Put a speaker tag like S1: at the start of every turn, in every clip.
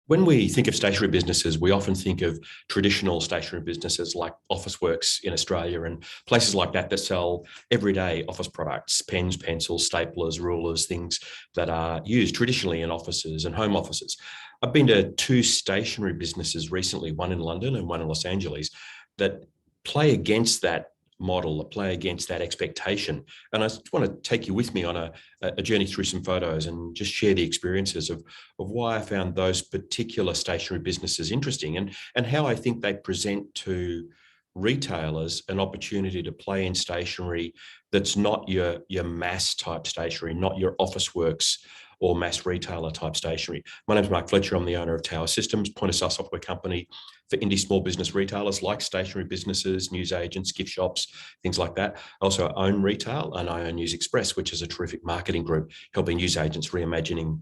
S1: When we think of stationery businesses, we often think of traditional stationery businesses like Officeworks in Australia and places like that that sell everyday office products, pens, pencils, staplers, rulers, things that are used traditionally in offices and home offices. I've been to two stationery businesses recently, one in London and one in Los Angeles, that play against that model, that play against that expectation. And I just want to take you with me on a journey through some photos and just share the experiences of why I found those particular stationery businesses interesting and how I think they present to retailers an opportunity to play in stationery that's not your mass type stationery, not your Officeworks or mass retailer type stationery. My name is Mark Fletcher. I'm the owner of Tower Systems, point of sale software company for indie small business retailers like stationery businesses, newsagents, gift shops, things like that. I also own retail and I own News Express, which is a terrific marketing group helping newsagents imagine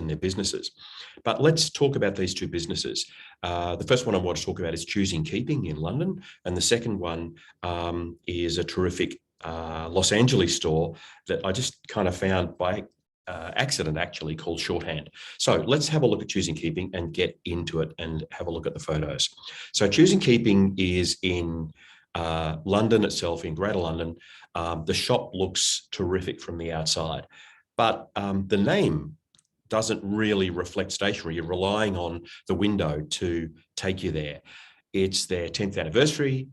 S1: their businesses. But let's talk about these two businesses. The first one I want to talk about is Choosing Keeping in London, and the second one is a terrific Los Angeles store that I just kind of found by accident, actually, called Shorthand. So let's have a look at Choosing Keeping and get into it and have a look at the photos. So Choosing Keeping is in London itself, in Greater London. The shop looks terrific from the outside, but the name doesn't really reflect stationery. You're relying on the window to take you there. It's their 10th anniversary.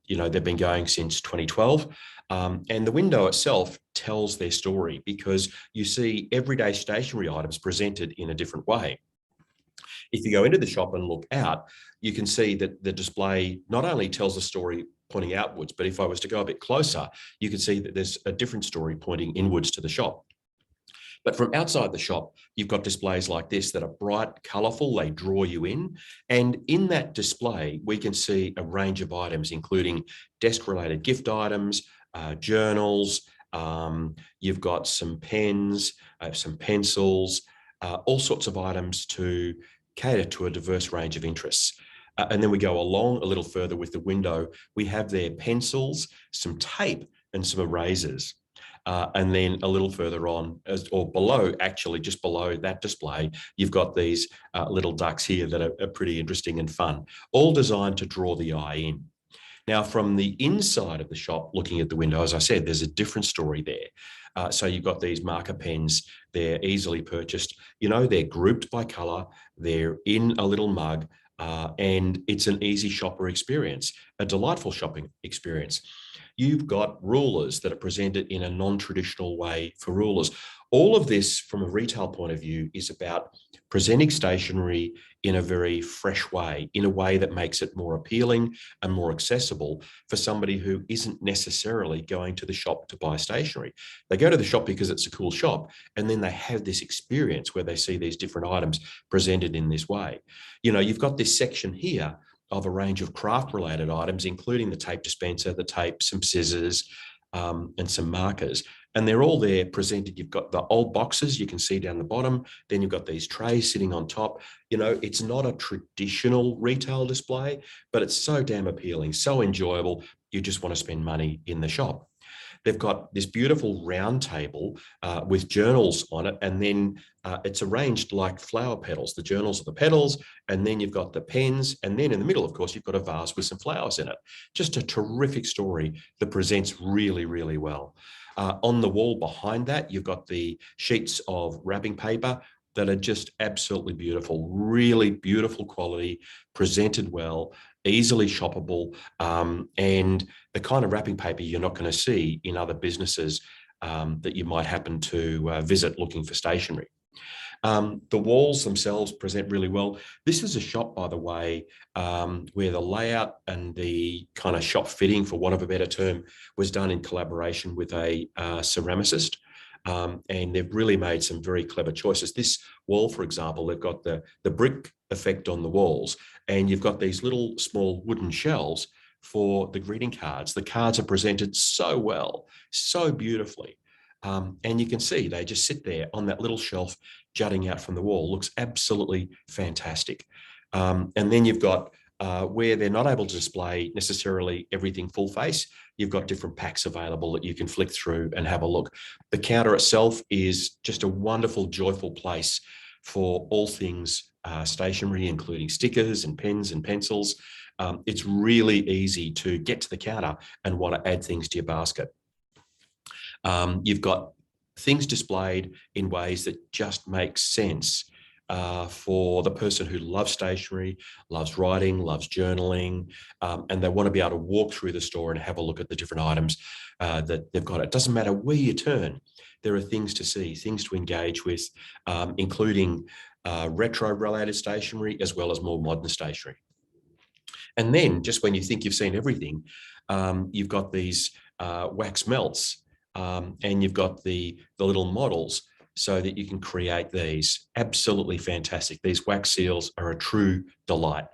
S1: They've been going since 2012. And the window itself tells their story because you see everyday stationery items presented in a different way. If you go into the shop and look out, you can see that the display not only tells a story pointing outwards, but if I was to go a bit closer, you can see that there's a different story pointing inwards to the shop. But from outside the shop, you've got displays like this that are bright, colourful, they draw you in. And in that display, we can see a range of items, including desk-related gift items, journals, you've got some pens, some pencils, all sorts of items to cater to a diverse range of interests. And then we go along a little further with the window. We have there pencils, some tape, and some erasers. And then a little further on, or below, actually, just below that display, you've got these little ducks here that are pretty interesting and fun, all designed to draw the eye in. Now, from the inside of the shop, looking at the window, as I said, there's a different story there. So you've got these marker pens, they're easily purchased. They're grouped by colour, they're in a little mug, and it's an easy shopper experience, a delightful shopping experience. You've got rulers that are presented in a non-traditional way for rulers. All of this, from a retail point of view, is about presenting stationery in a very fresh way, in a way that makes it more appealing and more accessible for somebody who isn't necessarily going to the shop to buy stationery. They go to the shop because it's a cool shop, and then they have this experience where they see these different items presented in this way. You've got this section here of a range of craft-related items, including the tape dispenser, the tape, some scissors, and some markers. And they're all there presented. You've got the old boxes you can see down the bottom. Then you've got these trays sitting on top. It's not a traditional retail display, but it's so damn appealing, so enjoyable. You just want to spend money in the shop. They've got this beautiful round table with journals on it, and then it's arranged like flower petals. The journals are the petals, and then you've got the pens, and then in the middle, of course, you've got a vase with some flowers in it. Just a terrific story that presents really, really well. On the wall behind that, you've got the sheets of wrapping paper that are just absolutely beautiful, really beautiful quality, presented well, easily shoppable, and the kind of wrapping paper you're not going to see in other businesses that you might happen to visit looking for stationery. The walls themselves present really well. This is a shop, by the way, where the layout and the kind of shop fitting, for want of a better term, was done in collaboration with a ceramicist. And they've really made some very clever choices. This wall, for example, they've got the brick effect on the walls, and you've got these little small wooden shells for the greeting cards. The cards are presented so well, so beautifully. And you can see they just sit there on that little shelf jutting out from the wall. Looks absolutely fantastic. And then you've got where they're not able to display necessarily everything full face, you've got different packs available that you can flick through and have a look. The counter itself is just a wonderful, joyful place for all things stationery, including stickers and pens and pencils. It's really easy to get to the counter and want to add things to your basket. You've got things displayed in ways that just make sense for the person who loves stationery, loves writing, loves journaling, and they want to be able to walk through the store and have a look at the different items that they've got. It doesn't matter where you turn, there are things to see, things to engage with, including retro-related stationery as well as more modern stationery. And then just when you think you've seen everything, you've got these wax melts and you've got the little models so that you can create these. Absolutely fantastic. These wax seals are a true delight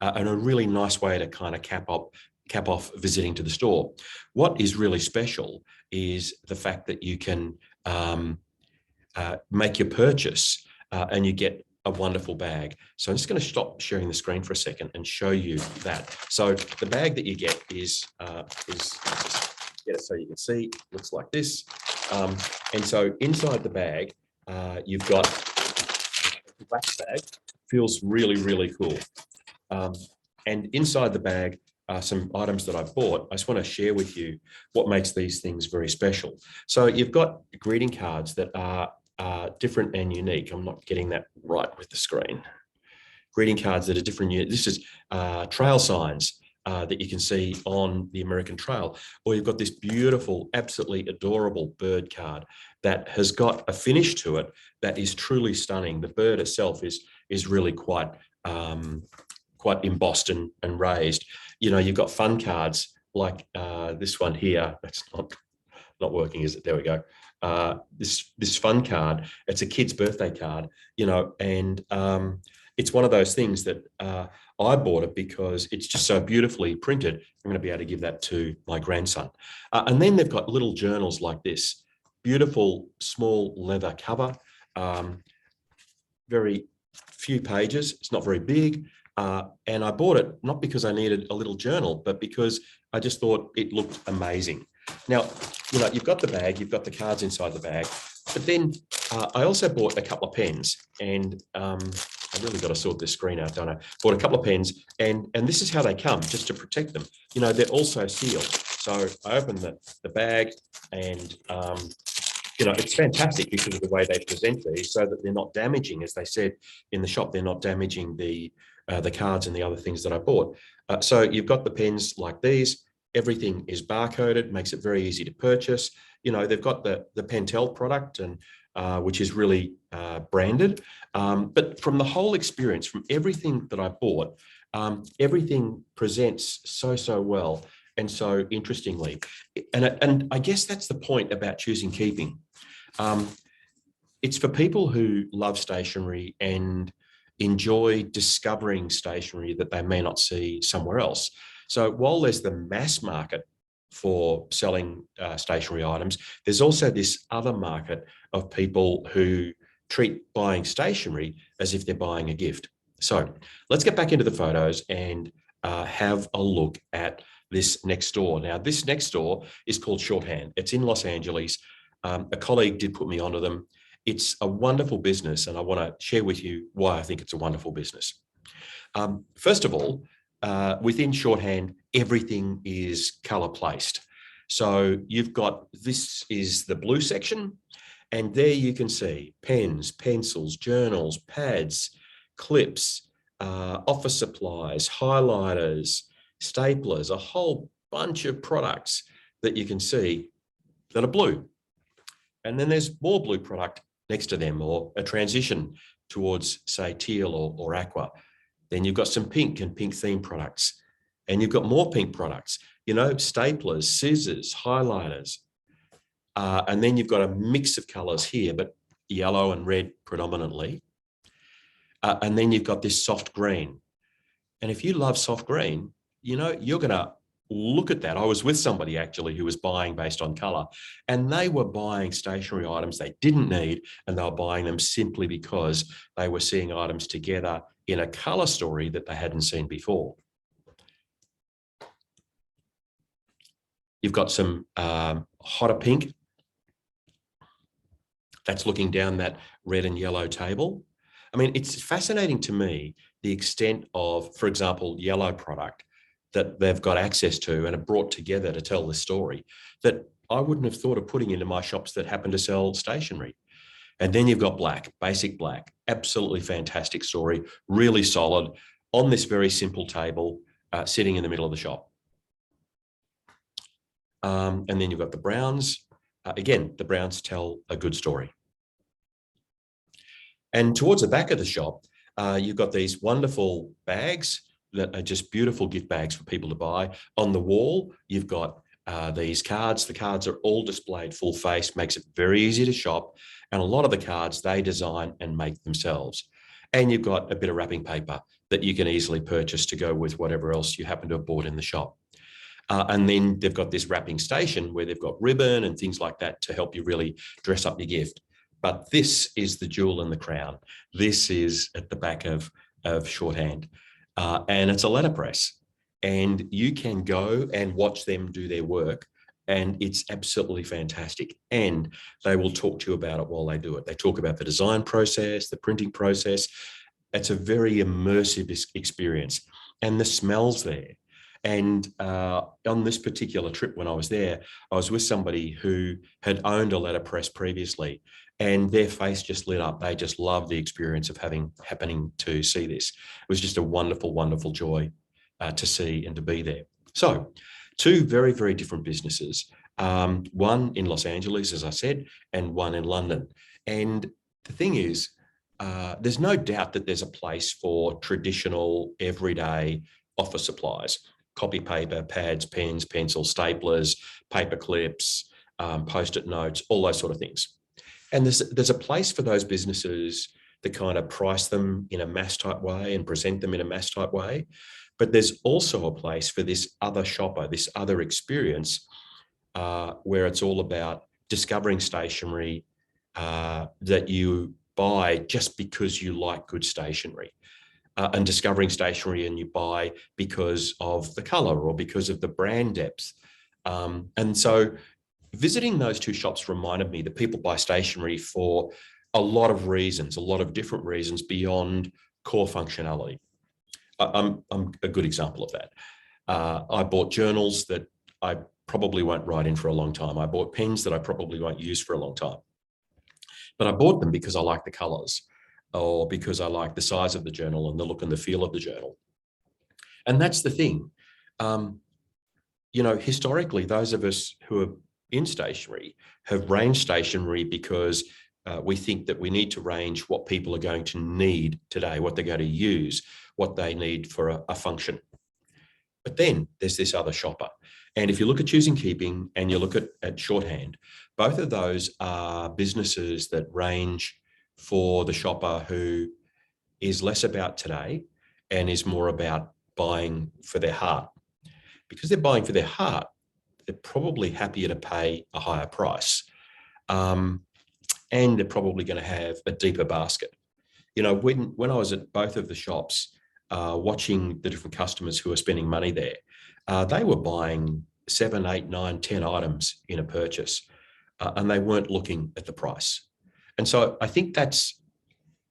S1: and a really nice way to kind of cap off visiting to the store. What is really special is the fact that you can make your purchase and you get a wonderful bag. So I'm just going to stop sharing the screen for a second and show you that. So the bag that you get is so you can see, looks like this. And so inside the bag, you've got a wax bag. Feels really, really cool. And inside the bag are some items that I've bought. I just want to share with you what makes these things very special. So you've got greeting cards that are different and unique. I'm not getting that right with the screen. Greeting cards that are different. This is trail signs that you can see on the American Trail. Or you've got this beautiful, absolutely adorable bird card that has got a finish to it that is truly stunning. The bird itself is really quite embossed and raised. You know, you've got fun cards like this one here. That's not working, is it? There we go. This fun card. It's a kid's birthday card, you know, and it's one of those things that I bought it because it's just so beautifully printed. I'm going to be able to give that to my grandson. And then they've got little journals like this, beautiful small leather cover, very few pages. It's not very big. And I bought it not because I needed a little journal, but because I just thought it looked amazing. Now, you know, you've got the bag, you've got the cards inside the bag, but then I also bought a couple of pens, and I really got to sort this screen out, don't I? Bought a couple of pens, and this is how they come, just to protect them. You know, they're also sealed. So I opened the bag, and you know, it's fantastic because of the way they present these, so that they're not damaging. As they said in the shop, they're not damaging the cards and the other things that I bought. So you've got the pens like these. Everything is barcoded, makes it very easy to purchase. You know, they've got the Pentel product, and which is really branded. But from the whole experience, from everything that I bought, everything presents so well and so interestingly. And I guess that's the point about choosing keeping. It's for people who love stationery and enjoy discovering stationery that they may not see somewhere else. So while there's the mass market for selling stationery items, there's also this other market of people who treat buying stationery as if they're buying a gift. So let's get back into the photos and have a look at this next door. Now, this next door is called Shorthand. It's in Los Angeles. A colleague did put me onto them. It's a wonderful business, and I want to share with you why I think it's a wonderful business. First of all, within Shorthand, everything is color placed. So you've got, this is the blue section, and there you can see pens, pencils, journals, pads, clips, office supplies, highlighters, staplers, a whole bunch of products that you can see that are blue. And then there's more blue product next to them, or a transition towards, say, teal or aqua. Then you've got some pink and pink themed products, and you've got more pink products, you know, staplers, scissors, highlighters. And then you've got a mix of colors here, but yellow and red predominantly. And then you've got this soft green. And if you love soft green, you know, you're going to look at that. I was with somebody actually who was buying based on color, and they were buying stationery items they didn't need, and they were buying them simply because they were seeing items together in a color story that they hadn't seen before. You've got some hotter pink. That's looking down that red and yellow table. I mean, it's fascinating to me the extent of, for example, yellow product that they've got access to and are brought together to tell this story that I wouldn't have thought of putting into my shops that happen to sell stationery. And then you've got black, basic black, absolutely fantastic story, really solid on this very simple table, sitting in the middle of the shop. And then you've got the browns. Again, the browns tell a good story. And towards the back of the shop, you've got these wonderful bags that are just beautiful gift bags for people to buy. On the wall, you've got these cards. The cards are all displayed full face, makes it very easy to shop. And a lot of the cards they design and make themselves. And you've got a bit of wrapping paper that you can easily purchase to go with whatever else you happen to have bought in the shop. And then they've got this wrapping station where they've got ribbon and things like that to help you really dress up your gift. But this is the jewel in the crown. This is at the back of Shorthand. And it's a letterpress. And you can go and watch them do their work. And it's absolutely fantastic. And they will talk to you about it while they do it. They talk about the design process, the printing process. It's a very immersive experience. And the smell's there. And on this particular trip when I was there, I was with somebody who had owned a letterpress previously, and their face just lit up. They just loved the experience of happening to see this. It was just a wonderful, wonderful joy to see and to be there. So two very, very different businesses, one in Los Angeles, as I said, and one in London. And the thing is, there's no doubt that there's a place for traditional, everyday office supplies. Copy paper, pads, pens, pencils, staplers, paper clips, post-it notes, all those sort of things. And there's a place for those businesses that kind of price them in a mass type way and present them in a mass type way. But there's also a place for this other shopper, this other experience where it's all about discovering stationery that you buy just because you like good stationery. And discovering stationery and you buy because of the color or because of the brand depth. And so visiting those two shops reminded me that people buy stationery for a lot of reasons, a lot of different reasons beyond core functionality. I'm a good example of that. I bought journals that I probably won't write in for a long time. I bought pens that I probably won't use for a long time. But I bought them because I like the colors, or because I like the size of the journal and the look and the feel of the journal. And that's the thing. Historically, those of us who are in stationery have ranged stationery because we think that we need to range what people are going to need today, what they're going to use, what they need for a function. But then there's this other shopper. And if you look at Choosing Keeping and you look at Shorthand, both of those are businesses that range for the shopper who is less about today and is more about buying for their heart. Because they're buying for their heart, they're probably happier to pay a higher price. And they're probably going to have a deeper basket. When I was at both of the shops, watching the different customers who are spending money there, they were buying 7, 8, 9, 10 items in a purchase, and they weren't looking at the price. And so I think that's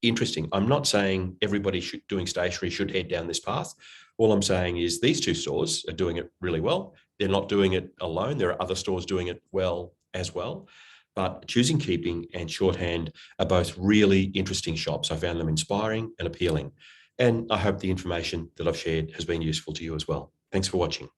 S1: interesting. I'm not saying everybody doing stationery should head down this path. All I'm saying is these two stores are doing it really well. They're not doing it alone. There are other stores doing it well as well. But Choosing Keeping and Shorthand are both really interesting shops. I found them inspiring and appealing. And I hope the information that I've shared has been useful to you as well. Thanks for watching.